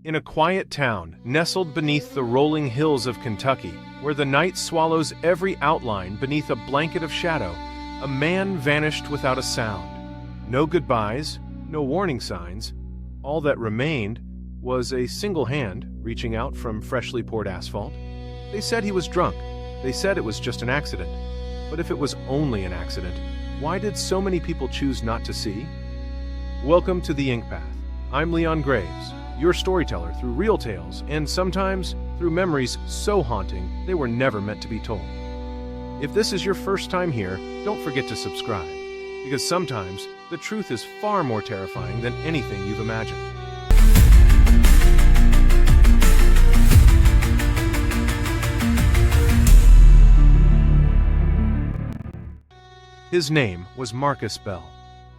In a quiet town, nestled beneath the rolling hills of Kentucky, where the night swallows every outline beneath a blanket of shadow, a man vanished without a sound. No goodbyes, no warning signs. All that remained was a single hand reaching out from freshly poured asphalt. They said he was drunk. They said it was just an accident. But if it was only an accident, why did so many people choose not to see? Welcome to the Inkpath. I'm Leon Graves, your storyteller through real tales and sometimes through memories so haunting they were never meant to be told. If this is your first time here, don't forget to subscribe, because sometimes the truth is far more terrifying than anything you've imagined. His name was Marcus Bell,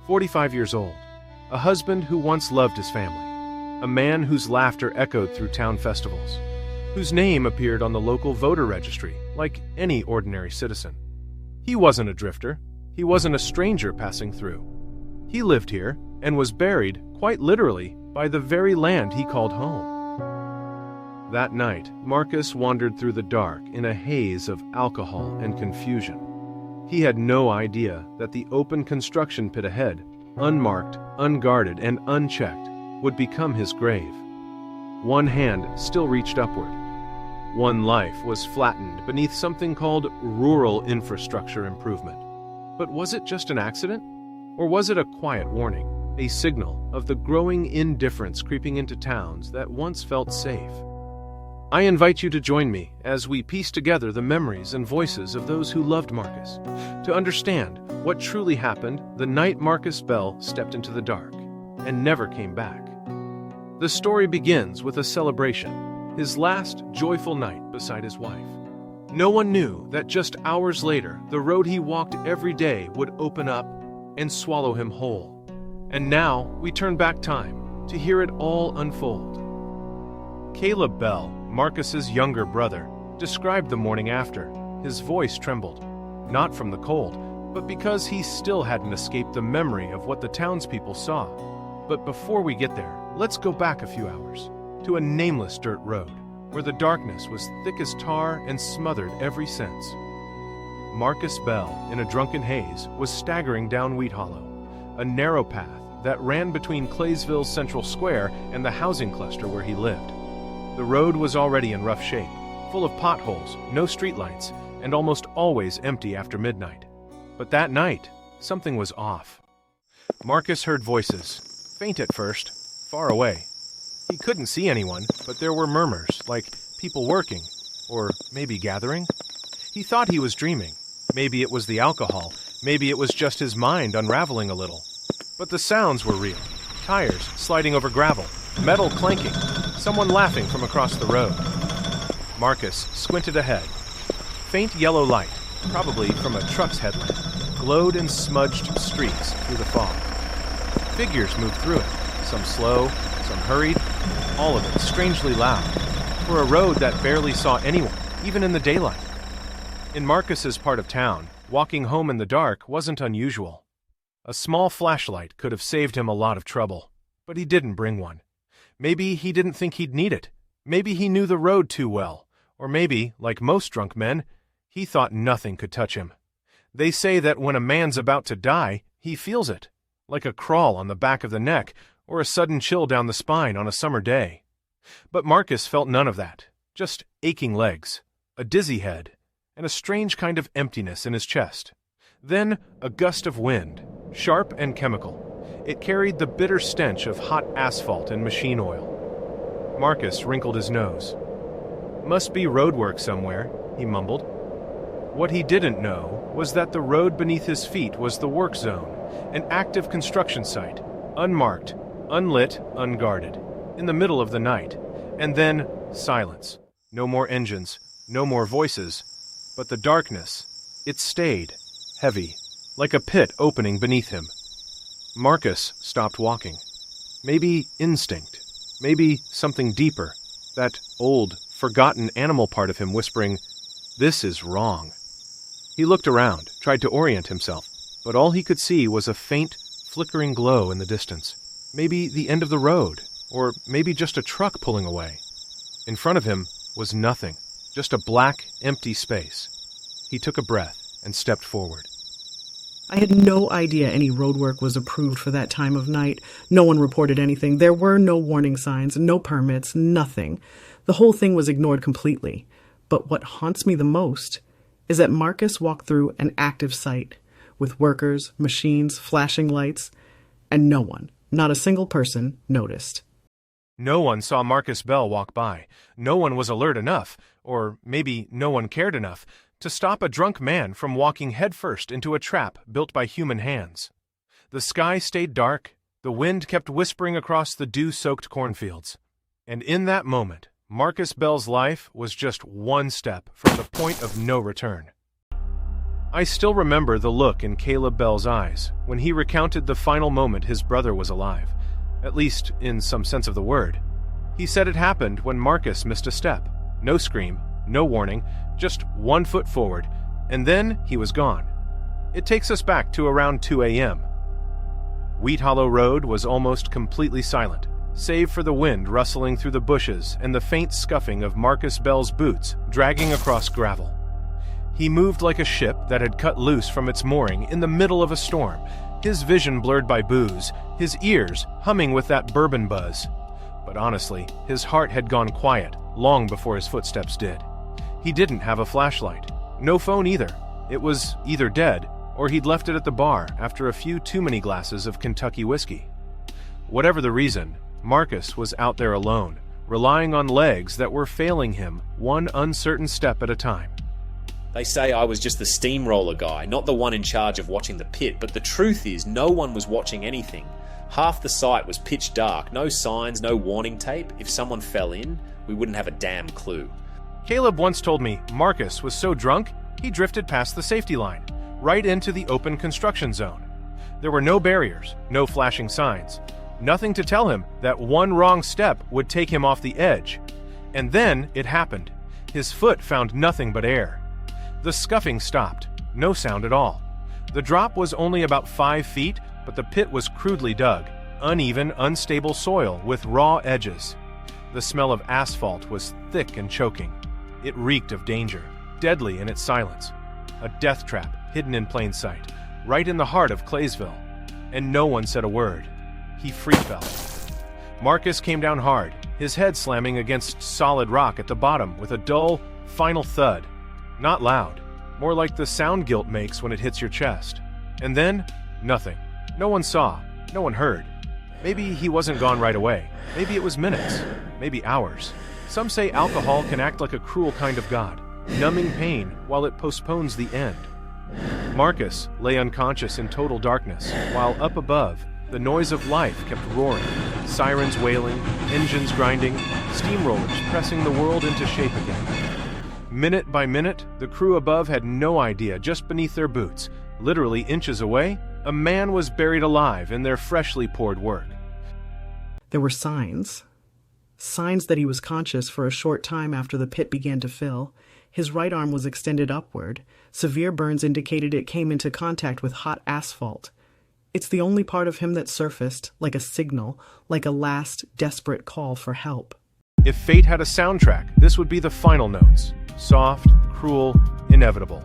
45 years old, a husband who once loved his family, a man whose laughter echoed through town festivals, whose name appeared on the local voter registry like any ordinary citizen. He wasn't a drifter. He wasn't a stranger passing through. He lived here and was buried, quite literally, by the very land he called home. That night, Marcus wandered through the dark in a haze of alcohol and confusion. He had no idea that the open construction pit ahead, unmarked, unguarded, and unchecked, would become his grave. One hand still reached upward. One life was flattened beneath something called rural infrastructure improvement. But was it just an accident? Or was it a quiet warning, a signal of the growing indifference creeping into towns that once felt safe? I invite you to join me as we piece together the memories and voices of those who loved Marcus, to understand what truly happened the night Marcus Bell stepped into the dark and never came back. The story begins with a celebration, his last joyful night beside his wife. No one knew that just hours later, the road he walked every day would open up and swallow him whole. And now we turn back time to hear it all unfold. Caleb Bell, Marcus's younger brother, described the morning after. His voice trembled, not from the cold, but because he still hadn't escaped the memory of what the townspeople saw. But before we get there, let's go back a few hours, to a nameless dirt road, where the darkness was thick as tar and smothered every sense. Marcus Bell, in a drunken haze, was staggering down Wheat Hollow, a narrow path that ran between Claysville's Central Square and the housing cluster where he lived. The road was already in rough shape, full of potholes, no streetlights, and almost always empty after midnight. But that night, something was off. Marcus heard voices, faint at first, far away. He couldn't see anyone, but there were murmurs, like people working, or maybe gathering. He thought he was dreaming. Maybe it was the alcohol, maybe it was just his mind unraveling a little. But the sounds were real. Tires sliding over gravel, metal clanking, someone laughing from across the road. Marcus squinted ahead. Faint yellow light, probably from a truck's headlamp, glowed in smudged streaks through the fog. Figures moved through it, some slow, some hurried, all of it strangely loud, for a road that barely saw anyone, even in the daylight. In Marcus's part of town, walking home in the dark wasn't unusual. A small flashlight could have saved him a lot of trouble, but he didn't bring one. Maybe he didn't think he'd need it. Maybe he knew the road too well. Or maybe, like most drunk men, he thought nothing could touch him. They say that when a man's about to die, he feels it, like a crawl on the back of the neck or a sudden chill down the spine on a summer day. But Marcus felt none of that, just aching legs, a dizzy head, and a strange kind of emptiness in his chest. Then a gust of wind, sharp and chemical. It carried the bitter stench of hot asphalt and machine oil. Marcus wrinkled his nose. Must be roadwork somewhere, he mumbled. What he didn't know was that the road beneath his feet was the work zone, an active construction site, unmarked, unlit, unguarded, in the middle of the night. And then silence. No more engines, no more voices. But the darkness, it stayed, heavy, like a pit opening beneath him. Marcus stopped walking. Maybe instinct. Maybe something deeper. That old, forgotten animal part of him whispering, "This is wrong." He looked around, tried to orient himself, but all he could see was a faint, flickering glow in the distance. Maybe the end of the road, or maybe just a truck pulling away. In front of him was nothing, just a black, empty space. He took a breath and stepped forward. I had no idea any roadwork was approved for that time of night. No one reported anything. There were no warning signs, no permits, nothing. The whole thing was ignored completely. But what haunts me the most is that Marcus walked through an active site with workers, machines, flashing lights, and no one, not a single person, noticed. No one saw Marcus Bell walk by. No one was alert enough, or maybe no one cared enough, to stop a drunk man from walking headfirst into a trap built by human hands. The sky stayed dark, the wind kept whispering across the dew-soaked cornfields. And in that moment, Marcus Bell's life was just one step from the point of no return. I still remember the look in Caleb Bell's eyes when he recounted the final moment his brother was alive, at least in some sense of the word. He said it happened when Marcus missed a step. No scream, no warning, just 1 foot forward, and then he was gone. It takes us back to around 2 a.m. Wheat Hollow Road was almost completely silent, save for the wind rustling through the bushes and the faint scuffing of Marcus Bell's boots dragging across gravel. He moved like a ship that had cut loose from its mooring in the middle of a storm, his vision blurred by booze, his ears humming with that bourbon buzz. But honestly, his heart had gone quiet long before his footsteps did. He didn't have a flashlight. No phone either. It was either dead, or he'd left it at the bar after a few too many glasses of Kentucky whiskey. Whatever the reason, Marcus was out there alone, relying on legs that were failing him one uncertain step at a time. They say I was just the steamroller guy, not the one in charge of watching the pit, but the truth is no one was watching anything. Half the site was pitch dark, no signs, no warning tape. If someone fell in, we wouldn't have a damn clue. Caleb once told me Marcus was so drunk, he drifted past the safety line, right into the open construction zone. There were no barriers, no flashing signs, nothing to tell him that one wrong step would take him off the edge. And then it happened. His foot found nothing but air. The scuffing stopped, no sound at all. The drop was only about 5 feet, but the pit was crudely dug, uneven, unstable soil with raw edges. The smell of asphalt was thick and choking. It reeked of danger, deadly in its silence. A death trap hidden in plain sight, right in the heart of Claysville. And no one said a word. He free fell. Marcus came down hard, his head slamming against solid rock at the bottom with a dull, final thud. Not loud, more like the sound guilt makes when it hits your chest. And then, nothing. No one saw, no one heard. Maybe he wasn't gone right away. Maybe it was minutes, maybe hours. Some say alcohol can act like a cruel kind of god, numbing pain while it postpones the end. Marcus lay unconscious in total darkness, while up above, the noise of life kept roaring, sirens wailing, engines grinding, steamrollers pressing the world into shape again. Minute by minute, the crew above had no idea just beneath their boots, literally inches away, a man was buried alive in their freshly poured work. There were signs that he was conscious for a short time after the pit began to fill. His right arm was extended upward. Severe burns indicated it came into contact with hot asphalt. It's the only part of him that surfaced, like a signal, like a last, desperate call for help. If fate had a soundtrack, this would be the final notes. Soft, cruel, inevitable.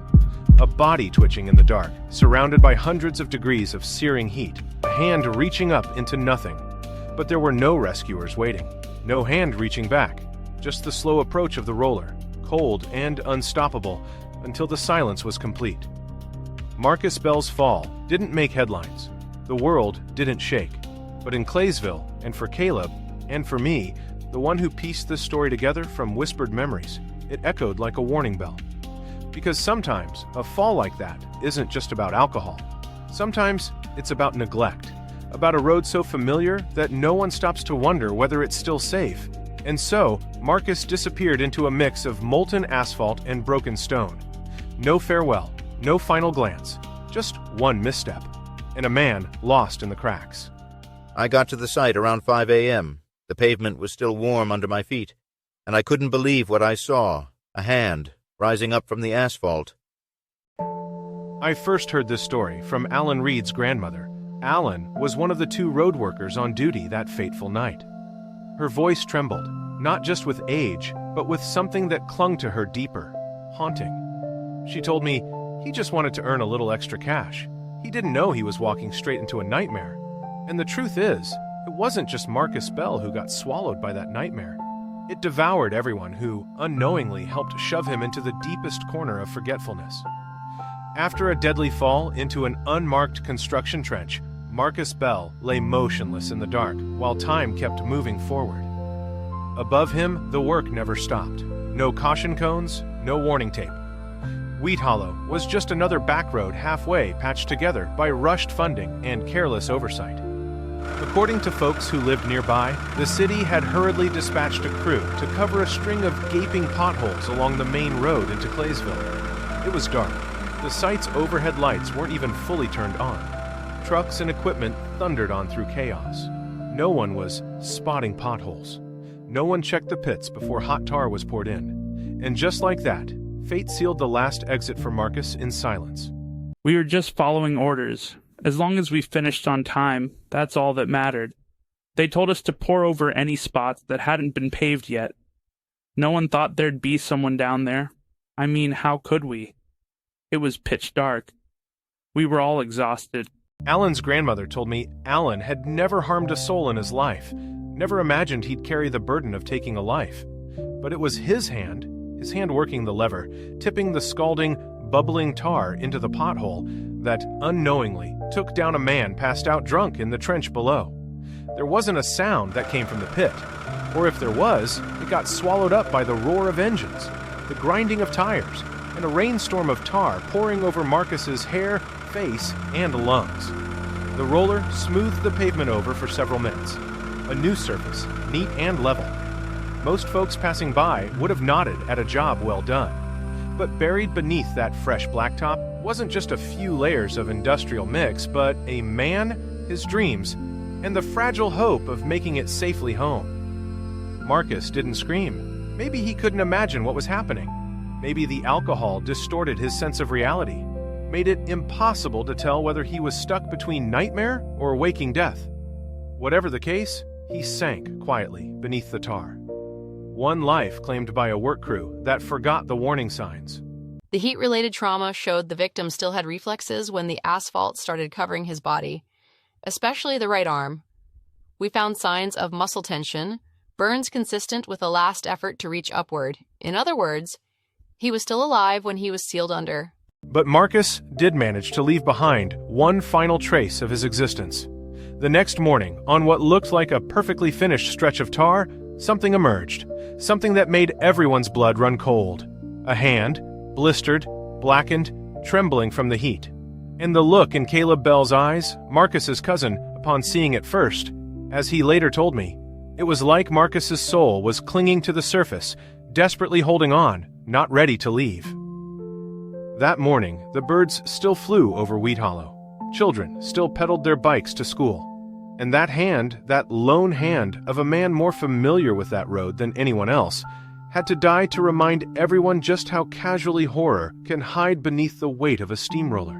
A body twitching in the dark, surrounded by hundreds of degrees of searing heat, a hand reaching up into nothing. But there were no rescuers waiting, no hand reaching back, just the slow approach of the roller, cold and unstoppable, until the silence was complete. Marcus Bell's fall didn't make headlines. The world didn't shake. But in Claysville, and for Caleb, and for me, the one who pieced this story together from whispered memories, it echoed like a warning bell. Because sometimes a fall like that isn't just about alcohol. Sometimes it's about neglect, about a road so familiar that no one stops to wonder whether it's still safe. And so, Marcus disappeared into a mix of molten asphalt and broken stone. No farewell, no final glance, just one misstep, and a man lost in the cracks. I got to the site around 5 a.m. The pavement was still warm under my feet, and I couldn't believe what I saw, a hand rising up from the asphalt. I first heard this story from Alan Reed's grandmother. Alan was one of the 2 road workers on duty that fateful night. Her voice trembled, not just with age, but with something that clung to her deeper, haunting. She told me he just wanted to earn a little extra cash. He didn't know he was walking straight into a nightmare. And the truth is, it wasn't just Marcus Bell who got swallowed by that nightmare. It devoured everyone who, unknowingly, helped shove him into the deepest corner of forgetfulness. After a deadly fall into an unmarked construction trench, Marcus Bell lay motionless in the dark while time kept moving forward. Above him, the work never stopped. No caution cones, no warning tape. Wheat Hollow was just another back road halfway patched together by rushed funding and careless oversight. According to folks who lived nearby, the city had hurriedly dispatched a crew to cover a string of gaping potholes along the main road into Claysville. It was dark. The site's overhead lights weren't even fully turned on. Trucks and equipment thundered on through chaos. No one was spotting potholes. No one checked the pits before hot tar was poured in. And just like that, fate sealed the last exit for Marcus in silence. We were just following orders. As long as we finished on time, that's all that mattered. They told us to pour over any spots that hadn't been paved yet. No one thought there'd be someone down there. I mean, how could we? It was pitch dark. We were all exhausted. Alan's grandmother told me Alan had never harmed a soul in his life, never imagined he'd carry the burden of taking a life. But it was his hand working the lever, tipping the scalding, bubbling tar into the pothole that unknowingly took down a man passed out drunk in the trench below. There wasn't a sound that came from the pit, or if there was, it got swallowed up by the roar of engines, the grinding of tires, and a rainstorm of tar pouring over Marcus's hair, face, and lungs. The roller smoothed the pavement over for several minutes. A new surface, neat and level. Most folks passing by would have nodded at a job well done. But buried beneath that fresh blacktop wasn't just a few layers of industrial mix, but a man, his dreams, and the fragile hope of making it safely home. Marcus didn't scream. Maybe he couldn't imagine what was happening. Maybe the alcohol distorted his sense of reality, made it impossible to tell whether he was stuck between nightmare or waking death. Whatever the case, he sank quietly beneath the tar. One life claimed by a work crew that forgot the warning signs. The heat-related trauma showed the victim still had reflexes when the asphalt started covering his body, especially the right arm. We found signs of muscle tension, burns consistent with a last effort to reach upward. In other words, he was still alive when he was sealed under. But Marcus did manage to leave behind one final trace of his existence. The next morning, on what looked like a perfectly finished stretch of tar, something emerged. Something that made everyone's blood run cold. A hand, blistered, blackened, trembling from the heat. And the look in Caleb Bell's eyes, Marcus's cousin, upon seeing it first, as he later told me, it was like Marcus's soul was clinging to the surface, desperately holding on, not ready to leave. That morning, the birds still flew over Wheat Hollow. Children still pedaled their bikes to school. And that hand, that lone hand of a man more familiar with that road than anyone else, had to die to remind everyone just how casually horror can hide beneath the weight of a steamroller.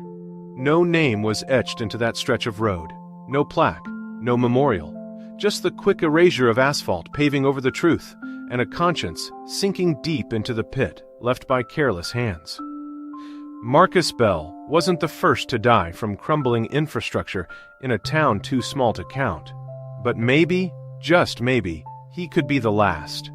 No name was etched into that stretch of road. No plaque, no memorial. Just the quick erasure of asphalt paving over the truth, and a conscience sinking deep into the pit left by careless hands. Marcus Bell wasn't the first to die from crumbling infrastructure in a town too small to count. But maybe, just maybe, he could be the last.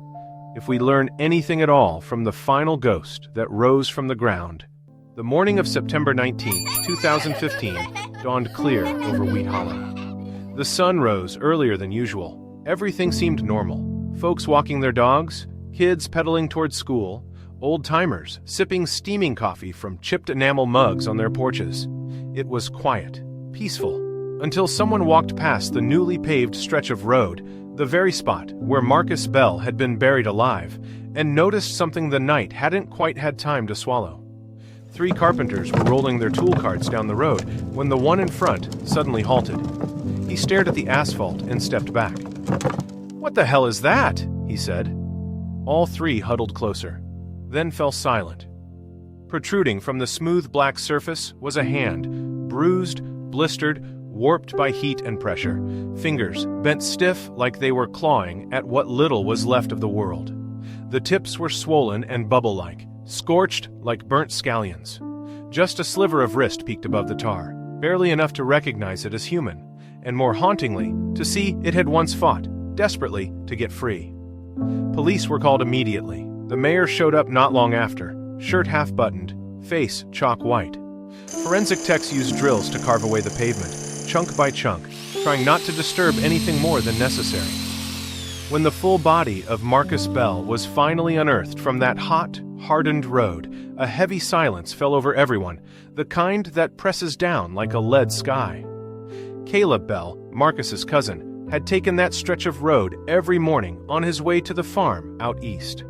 If we learn anything at all from the final ghost that rose from the ground. The morning of September 19, 2015, dawned clear over Wheat Hollow. The sun rose earlier than usual. Everything seemed normal. Folks walking their dogs, kids pedaling towards school, old-timers sipping steaming coffee from chipped enamel mugs on their porches. It was quiet, peaceful, until someone walked past the newly paved stretch of road, the very spot where Marcus Bell had been buried alive, and noticed something the night hadn't quite had time to swallow. 3 carpenters were rolling their tool carts down the road when the one in front suddenly halted. He stared at the asphalt and stepped back. "What the hell is that?" he said. All 3 huddled closer, then fell silent. Protruding from the smooth black surface was a hand, bruised, blistered, warped by heat and pressure, fingers bent stiff like they were clawing at what little was left of the world. The tips were swollen and bubble-like, scorched like burnt scallions. Just a sliver of wrist peeked above the tar, barely enough to recognize it as human, and more hauntingly, to see it had once fought, desperately, to get free. Police were called immediately. The mayor showed up not long after, shirt half-buttoned, face chalk white. Forensic techs used drills to carve away the pavement, chunk by chunk, trying not to disturb anything more than necessary. When the full body of Marcus Bell was finally unearthed from that hot, hardened road, a heavy silence fell over everyone, the kind that presses down like a lead sky. Caleb Bell, Marcus's cousin, had taken that stretch of road every morning on his way to the farm out east.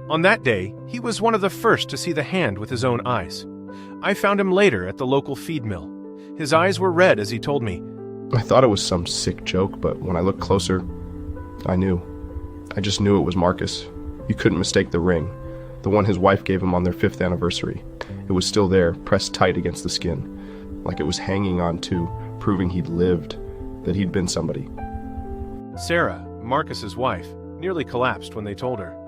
On that day, he was one of the first to see the hand with his own eyes. I found him later at the local feed mill. His eyes were red as he told me. I thought it was some sick joke, but when I looked closer, I knew. I just knew it was Marcus. You couldn't mistake the ring, the one his wife gave him on their 5th anniversary. It was still there, pressed tight against the skin, like it was hanging on too, proving he'd lived, that he'd been somebody. Sarah, Marcus's wife, nearly collapsed when they told her.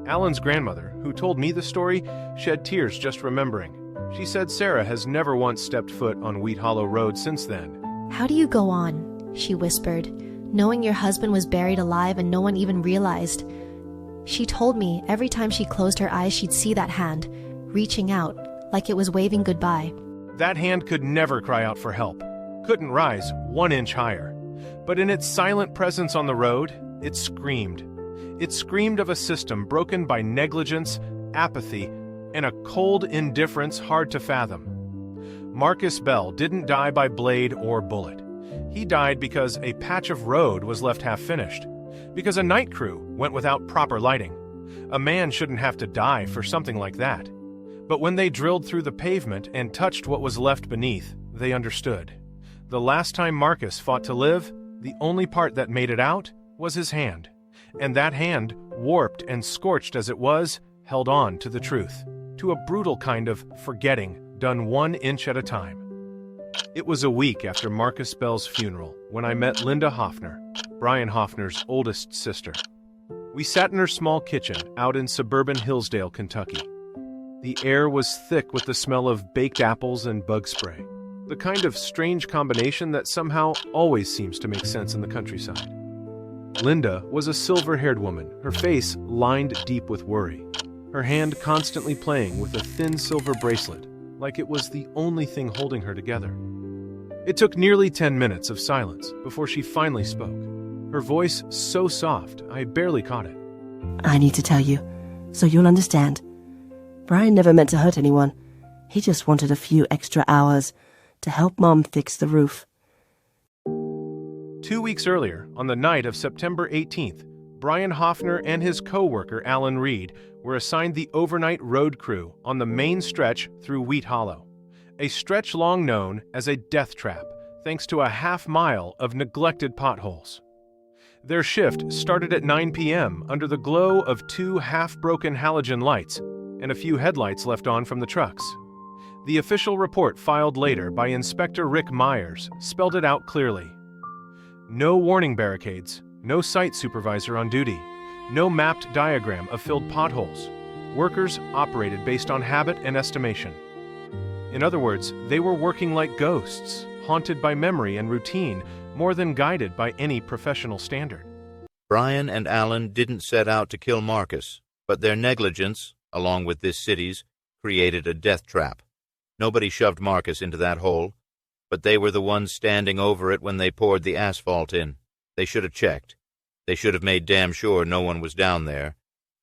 Alan's grandmother, who told me the story, shed tears just remembering. She said Sarah has never once stepped foot on Wheat Hollow Road since then. "How do you go on?" she whispered, "knowing your husband was buried alive and no one even realized?" She told me every time she closed her eyes she'd see that hand, reaching out, like it was waving goodbye. That hand could never cry out for help, couldn't rise 1 inch higher. But in its silent presence on the road, it screamed. It screamed of a system broken by negligence, apathy, and a cold indifference hard to fathom. Marcus Bell didn't die by blade or bullet. He died because a patch of road was left half-finished, because a night crew went without proper lighting. A man shouldn't have to die for something like that. But when they drilled through the pavement and touched what was left beneath, they understood. The last time Marcus fought to live, the only part that made it out was his hand. And that hand, warped and scorched as it was, held on to the truth, to a brutal kind of forgetting done 1 inch at a time. It was a week after Marcus Bell's funeral when I met Linda Hoffner, Brian Hoffner's oldest sister. We sat in her small kitchen out in suburban Hillsdale, Kentucky. The air was thick with the smell of baked apples and bug spray, the kind of strange combination that somehow always seems to make sense in the countryside. Linda was a silver-haired woman, her face lined deep with worry, her hand constantly playing with a thin silver bracelet, like it was the only thing holding her together. It took nearly 10 minutes of silence before she finally spoke, her voice so soft I barely caught it. "I need to tell you, so you'll understand. Brian never meant to hurt anyone. He just wanted a few extra hours to help Mom fix the roof." 2 weeks earlier, on the night of September 18th, Brian Hoffner and his co-worker Alan Reed were assigned the overnight road crew on the main stretch through Wheat Hollow, a stretch long known as a death trap, thanks to a half-mile of neglected potholes. Their shift started at 9 p.m. under the glow of 2 half-broken halogen lights and a few headlights left on from the trucks. The official report filed later by Inspector Rick Myers spelled it out clearly. No warning barricades, no site supervisor on duty, no mapped diagram of filled potholes. Workers operated based on habit and estimation. In other words, they were working like ghosts, haunted by memory and routine, more than guided by any professional standard. Brian and Alan didn't set out to kill Marcus, but their negligence, along with this city's, created a death trap. Nobody shoved Marcus into that hole, but they were the ones standing over it when they poured the asphalt in. They should have checked. They should have made damn sure no one was down there.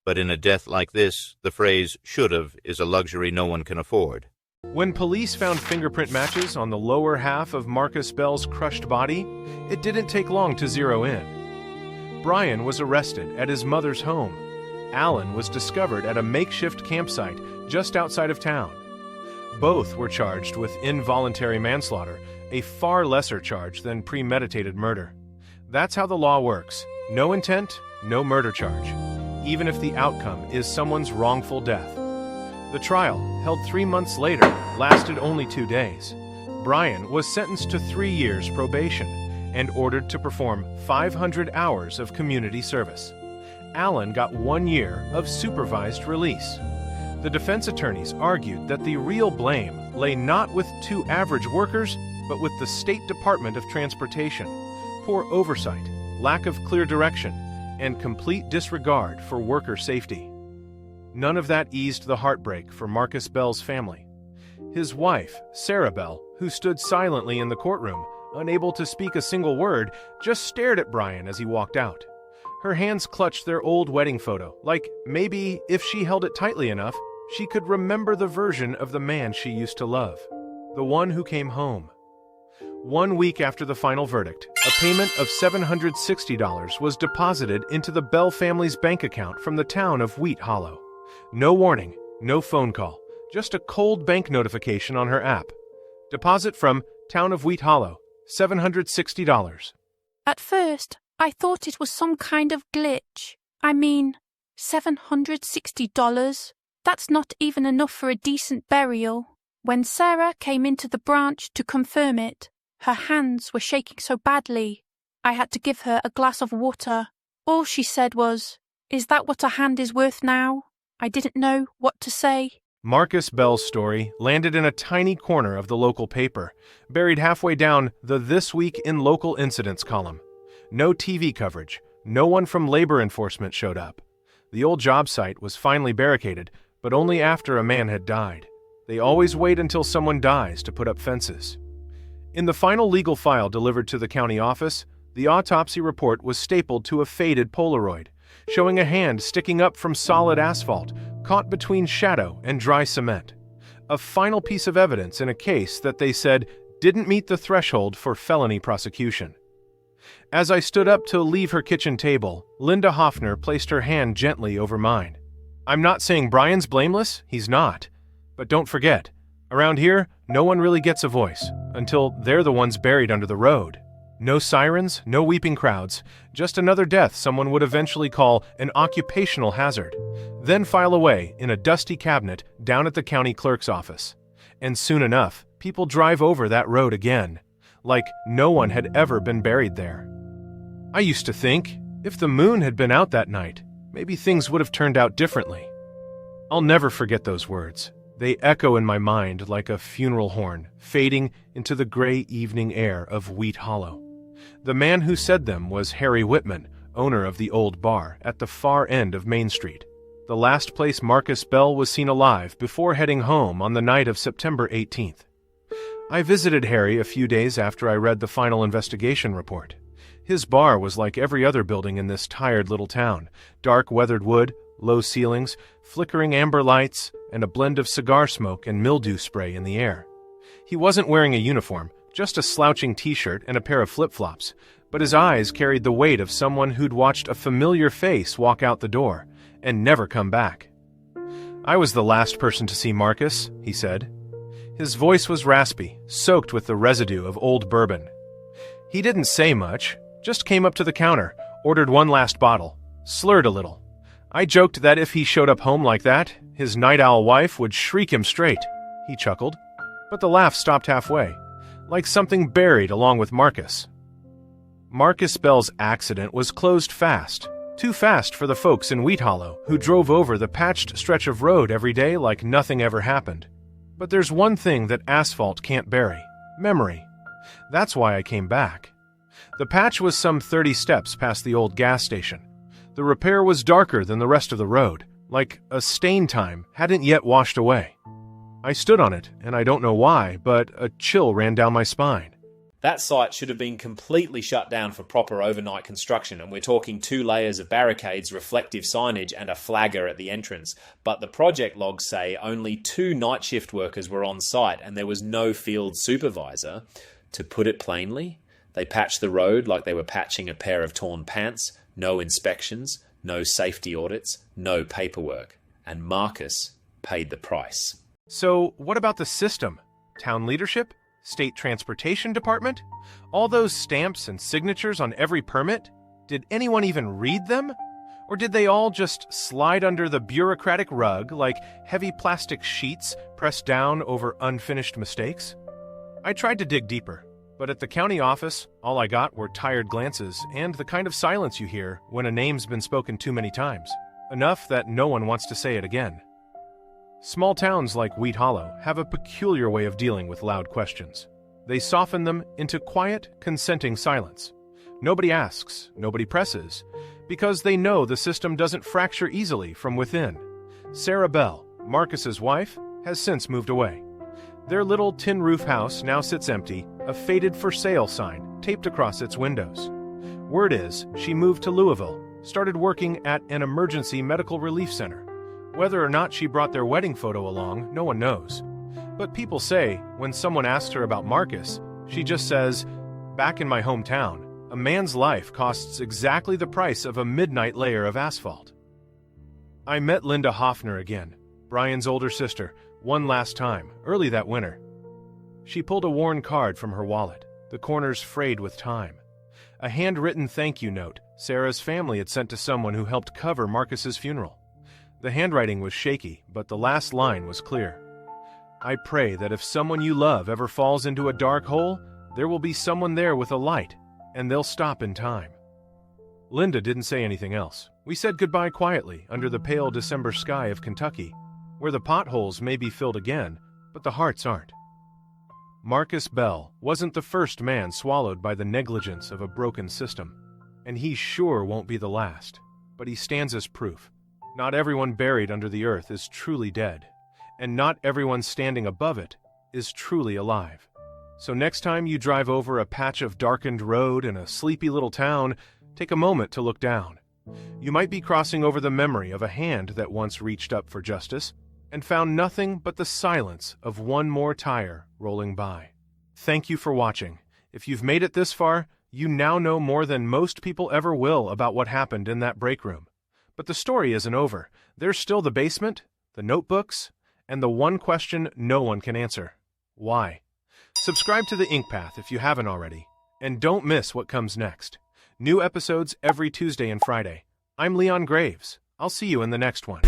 But in a death like this, the phrase "should have" is a luxury no one can afford. When police found fingerprint matches on the lower half of Marcus Bell's crushed body, it didn't take long to zero in. Brian was arrested at his mother's home. Alan was discovered at a makeshift campsite just outside of town. Both were charged with involuntary manslaughter, a far lesser charge than premeditated murder. That's how the law works. No intent, no murder charge, even if the outcome is someone's wrongful death. The trial, held 3 months later, lasted only 2 days. Brian was sentenced to 3 years probation and ordered to perform 500 hours of community service. Allen got 1 year of supervised release. The defense attorneys argued that the real blame lay not with 2 average workers, but with the State Department of Transportation. Poor oversight, lack of clear direction, and complete disregard for worker safety. None of that eased the heartbreak for Marcus Bell's family. His wife, Sarah Bell, who stood silently in the courtroom, unable to speak a single word, just stared at Brian as he walked out. Her hands clutched their old wedding photo, like maybe if she held it tightly enough, she could remember the version of the man she used to love, the one who came home. 1 week after the final verdict, a payment of $760 was deposited into the Bell family's bank account from the town of Wheat Hollow. No warning, no phone call, just a cold bank notification on her app. Deposit from Town of Wheat Hollow, $760. At first, I thought it was some kind of glitch. I mean, $760. That's not even enough for a decent burial. When Sarah came into the branch to confirm it, her hands were shaking so badly, I had to give her a glass of water. All she said was, "Is that what a hand is worth now?" I didn't know what to say. Marcus Bell's story landed in a tiny corner of the local paper, buried halfway down the This Week in Local Incidents column. No TV coverage, no one from labor enforcement showed up. The old job site was finally barricaded, but only after a man had died. They always wait until someone dies to put up fences. In the final legal file delivered to the county office, the autopsy report was stapled to a faded Polaroid, showing a hand sticking up from solid asphalt, caught between shadow and dry cement. A final piece of evidence in a case that they said didn't meet the threshold for felony prosecution. As I stood up to leave her kitchen table, Linda Hoffner placed her hand gently over mine. "I'm not saying Brian's blameless, he's not. But don't forget, around here, no one really gets a voice, until they're the ones buried under the road. No sirens, no weeping crowds, just another death someone would eventually call an occupational hazard, then file away in a dusty cabinet down at the county clerk's office. And soon enough, people drive over that road again, like no one had ever been buried there. I used to think, if the moon had been out that night, maybe things would have turned out differently." I'll never forget those words. They echo in my mind like a funeral horn, fading into the gray evening air of Wheat Hollow. The man who said them was Harry Whitman, owner of the old bar at the far end of Main Street, the last place Marcus Bell was seen alive before heading home on the night of September 18th. I visited Harry a few days after I read the final investigation report. His bar was like every other building in this tired little town: dark weathered wood, low ceilings, flickering amber lights, and a blend of cigar smoke and mildew spray in the air. He wasn't wearing a uniform, just a slouching t-shirt and a pair of flip-flops, but his eyes carried the weight of someone who'd watched a familiar face walk out the door and never come back. "I was the last person to see Marcus," he said. His voice was raspy, soaked with the residue of old bourbon. He didn't say much, just came up to the counter, ordered one last bottle, slurred a little. I joked that if he showed up home like that, his night owl wife would shriek him straight. He chuckled, but the laugh stopped halfway, like something buried along with Marcus. Marcus Bell's accident was closed fast, too fast for the folks in Wheat Hollow who drove over the patched stretch of road every day like nothing ever happened. But there's one thing that asphalt can't bury: memory. That's why I came back. The patch was some 30 steps past the old gas station. The repair was darker than the rest of the road, like a stain time hadn't yet washed away. I stood on it, and I don't know why, but a chill ran down my spine. That site should have been completely shut down for proper overnight construction, and we're talking 2 layers of barricades, reflective signage, and a flagger at the entrance. But the project logs say only 2 night shift workers were on site, and there was no field supervisor. To put it plainly, they patched the road like they were patching a pair of torn pants. No inspections, no safety audits, no paperwork. And Marcus paid the price. So, what about the system? Town leadership? State Transportation Department? All those stamps and signatures on every permit? Did anyone even read them? Or did they all just slide under the bureaucratic rug like heavy plastic sheets pressed down over unfinished mistakes? I tried to dig deeper, but at the county office, all I got were tired glances and the kind of silence you hear when a name's been spoken too many times, enough that no one wants to say it again. Small towns like Wheat Hollow have a peculiar way of dealing with loud questions. They soften them into quiet, consenting silence. Nobody asks, nobody presses, because they know the system doesn't fracture easily from within. Sarah Bell, Marcus's wife, has since moved away. Their little tin roof house now sits empty, a faded for sale sign taped across its windows. Word is she moved to Louisville, started working at an emergency medical relief center. Whether or not she brought their wedding photo along, no one knows. But people say when someone asks her about Marcus, she just says, "Back in my hometown, a man's life costs exactly the price of a midnight layer of asphalt." I met Linda Hoffner again, Brian's older sister, one last time, early that winter. She pulled a worn card from her wallet, the corners frayed with time. A handwritten thank you note Sarah's family had sent to someone who helped cover Marcus's funeral. The handwriting was shaky, but the last line was clear. "I pray that if someone you love ever falls into a dark hole, there will be someone there with a light, and they'll stop in time." Linda didn't say anything else. We said goodbye quietly under the pale December sky of Kentucky, where the potholes may be filled again, but the hearts aren't. Marcus Bell wasn't the first man swallowed by the negligence of a broken system, and he sure won't be the last. But he stands as proof. Not everyone buried under the earth is truly dead, and not everyone standing above it is truly alive. So next time you drive over a patch of darkened road in a sleepy little town, take a moment to look down. You might be crossing over the memory of a hand that once reached up for justice and found nothing but the silence of one more tire rolling by. Thank you for watching. If you've made it this far, you now know more than most people ever will about what happened in that break room. But the story isn't over. There's still the basement, the notebooks, and the one question no one can answer. Why? Subscribe to the Inkpath if you haven't already, and don't miss what comes next. New episodes every Tuesday and Friday. I'm Leon Graves. I'll see you in the next one.